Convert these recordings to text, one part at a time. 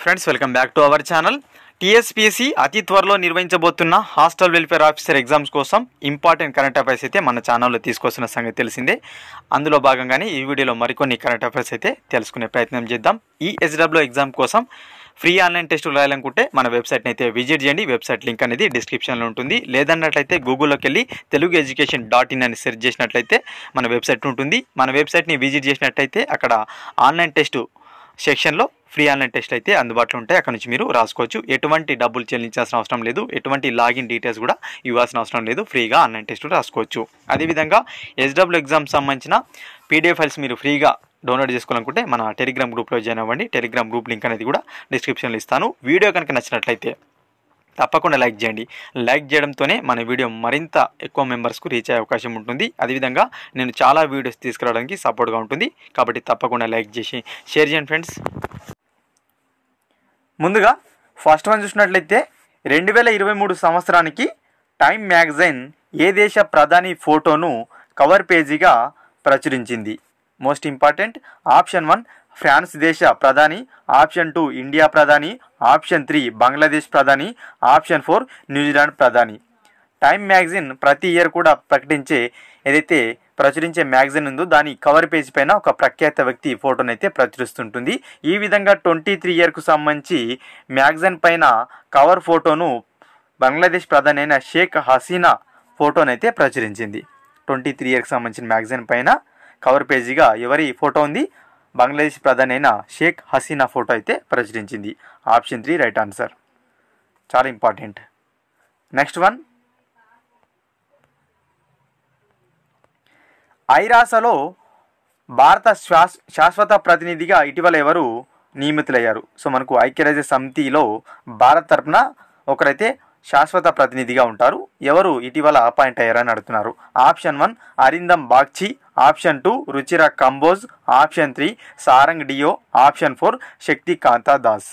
Friends welcome back to our channel. TSPSC అతి త్వరలో నిర్వహించబోతున్న hostel welfare officer exams కోసం important current affairs అయితే మన ఛానల్లో తీసుకొస్తున్న సంగతి తెలిసిందే. అందులో భాగంగానే ఈ వీడియోలో మరికొన్ని కరెంట్ అఫైర్స్ అయితే తెలుసుకునే ప్రయత్నం చేద్దాం. ఈ ఎస్డబ్ల్యూ ఎగ్జామ్ కోసం ఫ్రీ ఆన్లైన్ టెస్టులు రాయాలనుకుంటే మన వెబ్సైట్ని అయితే విజిట్ చేయండి. వెబ్సైట్ లింక్ అనేది డిస్క్రిప్షన్లో ఉంటుంది. లేదన్నట్లయితే గూగుల్లోకి వెళ్ళి telugueducation.in అని సెర్చ్ చేసినట్లయితే మన వెబ్సైట్ ఉంటుంది. మన వెబ్సైట్ని విజిట్ చేసినట్లయితే అక్కడ ఆన్లైన్ టెస్టు సెక్షన్లో ఫ్రీ ఆన్లైన్ టెస్ట్ అయితే అందుబాటులో ఉంటాయి. అక్కడ నుంచి మీరు రాసుకోవచ్చు. ఎటువంటి డబ్బులు చెల్లించాల్సిన అవసరం లేదు, ఎటువంటి లాగిన్ డీటెయిల్స్ కూడా ఇవ్వాల్సిన అవసరం లేదు. ఫ్రీగా ఆన్లైన్ టెస్టులు రాసుకోవచ్చు. అదేవిధంగా ఎస్డబ్ల్యూ ఎగ్జామ్ సంబంధించిన పీడిఎఫ్ ఫైల్స్ మీరు ఫ్రీగా డౌన్లోడ్ చేసుకోవాలనుకుంటే మన టెలిగ్రామ్ గ్రూప్లో జాయిన్ అవ్వండి. టెలిగ్రామ్ గ్రూప్ లింక్ అనేది కూడా డిస్క్రిప్షన్లో ఇస్తాను. వీడియో కనుక నచ్చినట్లయితే తప్పకుండా లైక్ చేయండి. లైక్ చేయడంతోనే మన వీడియో మరింత ఎక్కువ మెంబర్స్కు రీచ్ అయ్యే అవకాశం ఉంటుంది. అదేవిధంగా నేను చాలా వీడియోస్ తీసుకురావడానికి సపోర్ట్గా ఉంటుంది. కాబట్టి తప్పకుండా లైక్ చేసి షేర్ చేయండి ఫ్రెండ్స్. ముందుగా ఫస్ట్ వన్ చూసినట్లయితే 2023 సంవత్సరానికి టైమ్ మ్యాగజైన్ ఏ దేశ ప్రధాని ఫోటోను కవర్ పేజీగా ప్రచురించింది? Most important. ఆప్షన్ 1 ఫ్రాన్స్ దేశ ప్రధాని, ఆప్షన్ 2 ఇండియా ప్రధాని, ఆప్షన్ 3 బంగ్లాదేశ్ ప్రధాని, ఆప్షన్ 4 న్యూజిలాండ్ ప్రధాని. టైమ్ మ్యాగజైన్ ప్రతి ఇయర్ కూడా ఏదైతే ప్రచురించే మ్యాగజైన్ ఉందో దాని కవర్ పేజ్ పైన ఒక ప్రఖ్యాత వ్యక్తి ఫోటోను అయితే ప్రచురిస్తుంటుంది. ఈ విధంగా 23 ఇయర్కు సంబంధించి మ్యాగజైన్ పైన కవర్ ఫోటోను బంగ్లాదేశ్ ప్రధాని అయిన షేక్ హసీనా ఫోటోనైతే ప్రచురించింది. 23 ఇయర్కి సంబంధించిన మ్యాగజైన్ పైన కవర్ పేజీగా ఎవరి ఫోటో ఉంది? బంగ్లాదేశ్ ప్రధాని అయిన షేక్ హసీనా ఫోటో అయితే ప్రచురించింది. Option 3 right answer. చాలా ఇంపార్టెంట్. నెక్స్ట్ వన్, ఐరాసలో భారత శాశ్వత ప్రతినిధిగా ఇటీవల ఎవరు నియమితులయ్యారు? సో మనకు ఐక్యరాజ్య సమితిలో భారత్ తరపున ఒకరైతే శాశ్వత ప్రతినిధిగా ఉంటారు. ఎవరు ఇటీవల అపాయింట్ అయ్యారని అడుగుతున్నారు. Option 1 Arindam Bagchi, option 2 Ruchira Kamboj, option 3 Sarang Deo, option 4 Shakti Kanta Das.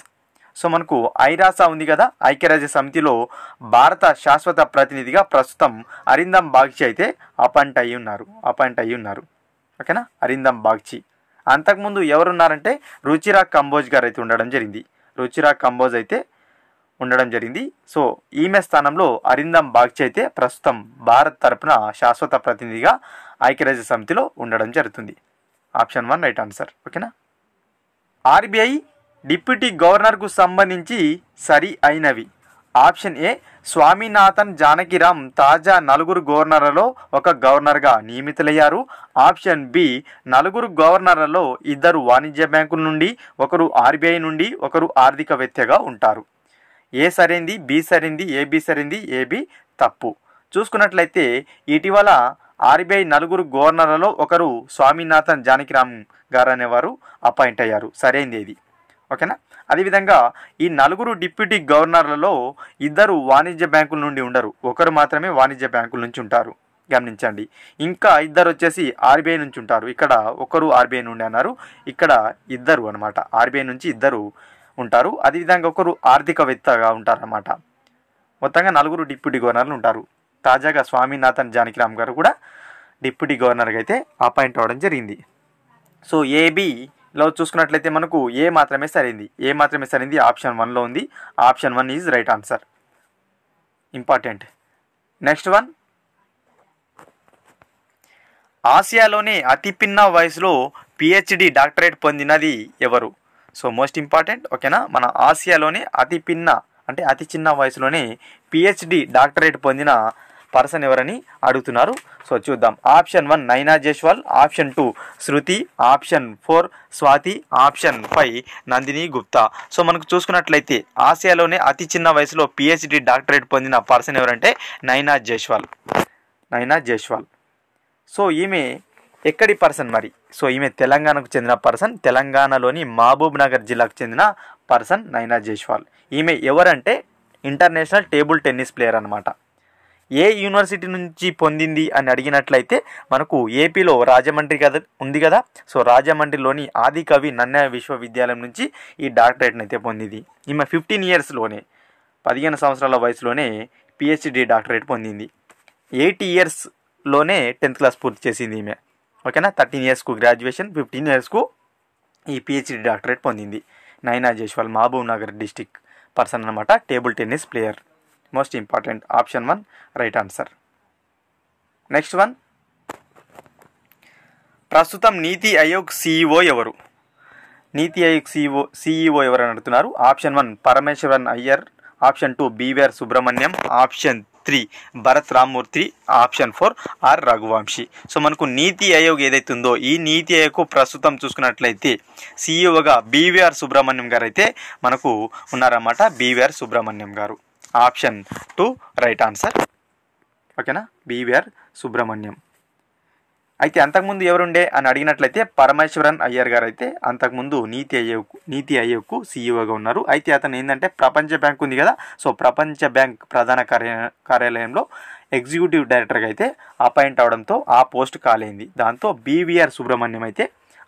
So మనకు ఐరాసా ఉంది కదా, ఐక్యరాజ్య సమితిలో భారత శాశ్వత ప్రతినిధిగా ప్రస్తుతం అరిందమ్ బాగ్చి అయితే అపాయింట్ అయ్యి ఉన్నారు. ఓకేనా, అరిందమ్ బాగ్చి. అంతకుముందు ఎవరున్నారంటే రుచిరా కంబోజ్ గారు అయితే ఉండడం జరిగింది. సో ఈమె స్థానంలో అరిందమ్ బాగ్చి అయితే ప్రస్తుతం భారత్ తరపున శాశ్వత ప్రతినిధిగా ఐక్యరాజ్య సమితిలో ఉండడం జరుగుతుంది. Option 1 right answer. ఓకేనా. ఆర్బీఐ డిప్యూటీ గవర్నర్కు సంబంధించి సరి అయినవి. ఆప్షన్ ఏ స్వామినాథన్ జానకిరామ్ తాజా 4 గవర్నర్లలో ఒక గవర్నర్గా నియమితులయ్యారు. ఆప్షన్ బి 4 గవర్నర్లలో 2 వాణిజ్య బ్యాంకుల నుండి, ఒకరు ఆర్బీఐ నుండి, ఒకరు ఆర్థికవేత్తగా ఉంటారు. ఏ సరైంది, బి సరైంది, ఏబి సరైంది, ఏబి తప్పు. చూసుకున్నట్లయితే ఇటీవల ఆర్బీఐ 4 గవర్నర్లలో ఒకరు స్వామినాథన్ జానకిరామ్ గారు అనేవారు అపాయింట్ అయ్యారు. సరైంది ఇది. ఓకేనా. అదేవిధంగా ఈ 4 డిప్యూటీ గవర్నర్లలో 2 వాణిజ్య బ్యాంకుల నుండి ఉండరు, ఒకరు మాత్రమే వాణిజ్య బ్యాంకుల నుంచి ఉంటారు. గమనించండి. ఇంకా 2 వచ్చేసి ఆర్బీఐ నుంచి ఉంటారు. ఇక్కడ ఒకరు ఆర్బీఐ నుండి అన్నారు, ఇక్కడ 2 అనమాట. ఆర్బీఐ నుంచి 2 ఉంటారు. అదేవిధంగా ఒకరు ఆర్థికవేత్తగా ఉంటారన్నమాట. మొత్తంగా 4 డిప్యూటీ గవర్నర్లు ఉంటారు. తాజాగా స్వామినాథన్ జానకిరామ్ గారు కూడా డిప్యూటీ గవర్నర్గా అయితే అపాయింట్ అవ్వడం జరిగింది. సో ఏబిలో చూసుకున్నట్లయితే మనకు ఏ మాత్రమే సరైంది. ఆప్షన్ 1లో ఉంది. Option 1 is right answer. Important. Next one, ఆసియాలోనే అతి పిన్న వయసులో పిహెచ్డి డాక్టరేట్ పొందినది ఎవరు? So most important. ఓకేనా. మన ఆసియాలోనే అతి చిన్న వయసులోనే పిహెచ్డి డాక్టరేట్ పొందిన పర్సన్ ఎవరని అడుగుతున్నారు. సో చూద్దాం. Option 1 Naina Jaiswal, option 2 Shruti, option 4 Swati, option 5 Nandini Gupta. So మనకు చూసుకున్నట్లయితే ఆసియాలోనే అతి చిన్న వయసులో పిహెచ్డి డాక్టరేట్ పొందిన పర్సన్ ఎవరంటే నైనా జైస్వాల్. సో ఈమె ఎక్కడి పర్సన్ మరి? సో ఈమె తెలంగాణకు చెందిన పర్సన్. తెలంగాణలోని మహబూబ్ నగర్ జిల్లాకు చెందిన పర్సన్ నైనా జైస్వాల్. ఈమె ఎవరంటే ఇంటర్నేషనల్ టేబుల్ టెన్నిస్ ప్లేయర్ అనమాట. ఏ యూనివర్సిటీ నుంచి పొందింది అని అడిగినట్లయితే మనకు ఏపీలో రాజమండ్రి ఉంది కదా. సో రాజమండ్రిలోని ఆదికవి నన్నయ్య విశ్వవిద్యాలయం నుంచి ఈ డాక్టరేట్ని అయితే పొందింది. ఈమె 15 ఇయర్స్లోనే 15 సంవత్సరాల వయసులోనే పిహెచ్డి డాక్టరేట్ పొందింది. 8 ఇయర్స్లోనే 10th క్లాస్ పూర్తి చేసింది ఈమె. ఓకేనా. 13 ఇయర్స్కు గ్రాడ్యుయేషన్, 15 ఇయర్స్కు ఈ పిహెచ్డి డాక్టరేట్ పొందింది. నైనా జైస్వాల్ మహబూబ్ నగర్ డిస్టిక్ పర్సన్ అనమాట, table tennis player. Most important. Option 1 right answer. Next one, ప్రస్తుతం నీతి ఆయోగ్ CEO ఎవరు? నీతి ఆయోగ్ CEO ఎవరు అని అడుగుతున్నారు. Option 1 Parameswaran Iyer, option 2 BVR Subrahmanyam, option 3 Bharat Rammurthy, option 4 R Raghuvanshi. So మనకు నీతి ఆయోగ్ ఏదైతే ఉందో ఈ నీతి ఆయోగ్ ప్రస్తుతం చూసుకున్నట్లయితే CEOగా BVR సుబ్రహ్మణ్యం గారు అయితే మనకు ఉన్నారన్నమాట. BVR సుబ్రహ్మణ్యం గారు. Option 2 right answer. ఓకేనా, BVR సుబ్రహ్మణ్యం. అయితే అంతకుముందు ఎవరుండే అని అడిగినట్లయితే పరమేశ్వరన్ అయ్యర్ గారు అయితే అంతకుముందు నీతి ఆయోగ్కు CEOగా ఉన్నారు. అయితే అతను ఏంటంటే ప్రపంచ బ్యాంక్ ఉంది కదా, సో ప్రపంచ బ్యాంక్ ప్రధాన కార్యాలయంలో ఎగ్జిక్యూటివ్ డైరెక్టర్గా అయితే అపాయింట్ అవడంతో ఆ పోస్ట్ ఖాళీ. దాంతో BVR సుబ్రహ్మణ్యం అయితే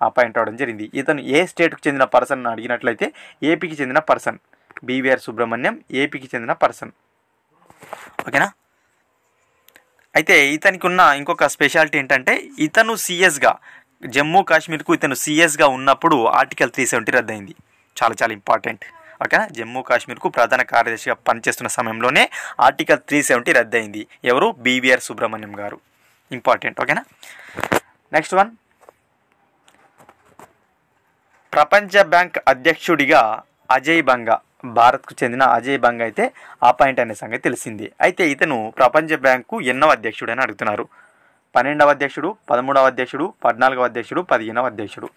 అపాయింట్ అవడం జరిగింది. ఇతను ఏ స్టేట్కి చెందిన పర్సన్ అని అడిగినట్లయితే ఏపీకి చెందిన పర్సన్. BVR సుబ్రహ్మణ్యం ఏపీకి చెందిన పర్సన్. ఓకేనా. అయితే ఇతనికి ఉన్న ఇంకొక స్పెషాలిటీ ఏంటంటే ఇతను CSగా జమ్మూ కాశ్మీర్కు ఇతను CSగా ఉన్నప్పుడు ఆర్టికల్ 370 రద్దయింది. చాలా చాలా ఇంపార్టెంట్. ఓకేనా, జమ్మూ కాశ్మీర్కు ప్రధాన కార్యదర్శిగా పనిచేస్తున్న సమయంలోనే ఆర్టికల్ 370 రద్దయింది. ఎవరు? BVR సుబ్రహ్మణ్యం గారు. ఇంపార్టెంట్. ఓకేనా. నెక్స్ట్ వన్, ప్రపంచ బ్యాంక్ అధ్యక్షుడిగా అజయ్ బంగా, భారత్కు చెందిన అజయ్ బంగా అయితే అపాయింట్ అనే సంగతి తెలిసింది. అయితే ఇతను ప్రపంచ బ్యాంకు ఎన్నవ అధ్యక్షుడు అని అడుగుతున్నారు. 12వ అధ్యక్షుడు, 13వ అధ్యక్షుడు, 14వ అధ్యక్షుడు, 15వ అధ్యక్షుడు.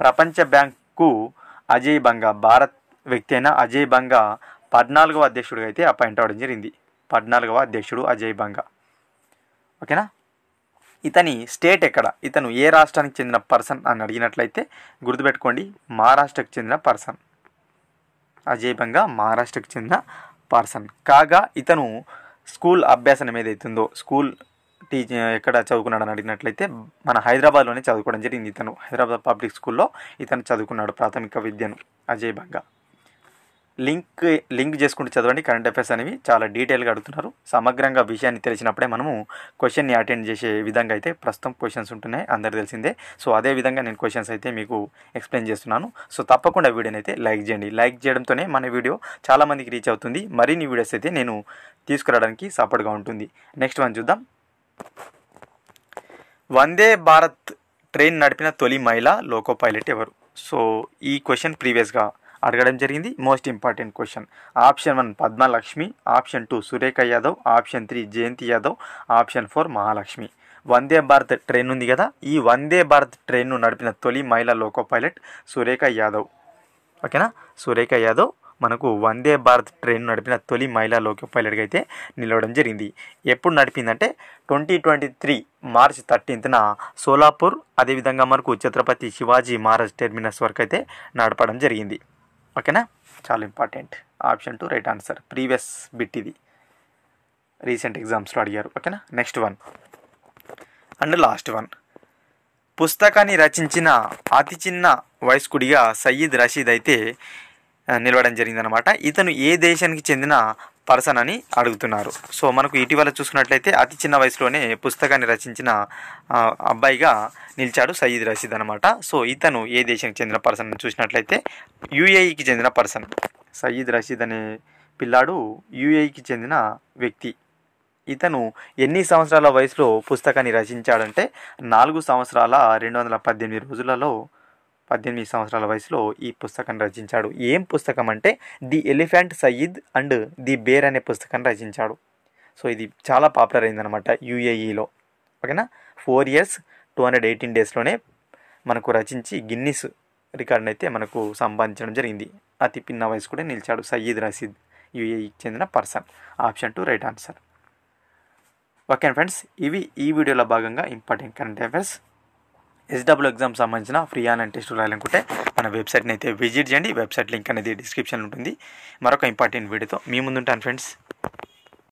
ప్రపంచ బ్యాంకు అజయ్ బంగా, భారత్ వ్యక్తి అయిన అజయ్ బంగా 14వ అధ్యక్షుడిగా అయితే అపాయింట్ అవ్వడం జరిగింది. 14వ అధ్యక్షుడు అజయ్ బంగా. ఓకేనా. ఇతని స్టేట్ ఎక్కడ? ఇతను ఏ రాష్ట్రానికి చెందిన పర్సన్ అని అడిగినట్లయితే గుర్తుపెట్టుకోండి, మహారాష్ట్రకు చెందిన పర్సన్. అజయ్ బంగా మహారాష్ట్రకు చెందిన పర్సన్ కాగా ఇతను స్కూల్ అభ్యాసనం ఏదైతుందో స్కూల్ ఎక్కడ చదువుకున్నాడు అని అడిగినట్లయితే మన హైదరాబాద్లోనే చదువుకోవడం జరిగింది. ఇతను హైదరాబాద్ పబ్లిక్ స్కూల్లో ఇతను చదువుకున్నాడు ప్రాథమిక విద్యను. అజయ్ బంగా. లింక్ చేసుకుంటూ చదవండి. కరెంట్ అఫైర్స్ అనేవి చాలా డీటెయిల్గా అడుగుతున్నారు. సమగ్రంగా విషయాన్ని తెలిసినప్పుడే మనము క్వశ్చన్ని అటెండ్ చేసే విధంగా అయితే ప్రస్తుతం క్వశ్చన్స్ ఉంటున్నాయి, అందరికీ తెలిసిందే. సో అదే విధంగా నేను క్వశ్చన్స్ అయితే మీకు ఎక్స్ప్లెయిన్ చేస్తున్నాను. సో తప్పకుండా వీడియోని అయితే లైక్ చేయండి. లైక్ చేయడంతోనే మన వీడియో చాలామందికి రీచ్ అవుతుంది. మరిన్ని వీడియోస్ అయితే నేను తీసుకురావడానికి సపోర్ట్గా ఉంటుంది. నెక్స్ట్ వన్ చూద్దాం. వందే భారత్ ట్రైన్ నడిపిన తొలి మహిళ లోకో పైలట్ ఎవరు? సో ఈ క్వశ్చన్ ప్రీవియస్గా అడగడం జరిగింది. Most important question. Option 1 Padmalakshmi, option 2 Surekha Yadav, option 3 Jayanti Yadav, option 4 Mahalakshmi. Vande Bharat train ఉంది కదా, ఈ వందే భారత్ ట్రైన్ను నడిపిన తొలి మహిళా లోకో పైలట్ సురేఖ యాదవ్. ఓకేనా, సురేఖ యాదవ్ మనకు వందే భారత్ ట్రైన్ నడిపిన తొలి మహిళా లోకో పైలట్గా అయితే నిలవడం జరిగింది. ఎప్పుడు నడిపిందంటే 2023 మార్చ్ 13న సోలాపూర్, అదేవిధంగా మనకు ఛత్రపతి శివాజీ మహారాజ్ టెర్మినస్ వరకు అయితే నడపడం జరిగింది. ఓకేనా, చాలా important. Option 2 right answer. Previous bit ఇది, రీసెంట్ ఎగ్జామ్స్లో అడిగారు. ఓకేనా. Next one and last one. పుస్తకాన్ని రచించిన అతి చిన్న వయస్కుడిగా సయ్యద్ రషీద్ అయితే నిలవడం జరిగిందనమాట. ఇతను ఏ దేశానికి చెందిన పర్సన్ అని అడుగుతున్నారు. సో మనకు ఇటీవల చూసుకున్నట్లయితే అతి చిన్న వయసులోనే పుస్తకాన్ని రచించిన అబ్బాయిగా నిలిచాడు సయ్యద్ రషీద్ అనమాట. సో ఇతను ఏ దేశానికి చెందిన పర్సన్ అని చూసినట్లయితే UAEకి చెందిన పర్సన్. సయ్యద్ రషీద్ అనే పిల్లాడు UAEకి చెందిన వ్యక్తి. ఇతను ఎన్ని సంవత్సరాల వయసులో పుస్తకాన్ని రచించాడంటే 4 సంవత్సరాల 218 రోజులలో 18 సంవత్సరాల వయసులో ఈ పుస్తకాన్ని రచించాడు. ఏం పుస్తకం అంటే the elephant Sayyid and the bear అనే పుస్తకాన్ని రచించాడు. సో ఇది చాలా పాపులర్ అయిందనమాట UAEలో. ఓకేనా. 4 years 218 daysలోనే మనకు రచించి గిన్నిస్ రికార్డుని అయితే మనకు సంపాదించడం జరిగింది. అతి పిన్న వయసు కూడా నిలిచాడు సయ్యద్ రషీద్, UAEకి చెందిన person. Option 2 right answer. Okay friends, ఇవి ఈ వీడియోలో భాగంగా important current affairs. SW exam సంబంధించిన ఫ్రీ ఆన్లైన్ టెస్టులు రాయాలనుకుంటే మన వెబ్సైట్ని అయితే విజిట్ చేయండి. వెబ్సైట్ లింక్ అనేది డిస్క్రిప్షన్లో ఉంటుంది. మరొక ఇంపార్టెంట్ వీడియోతో మీ ముందుంటాను ఫ్రెండ్స్.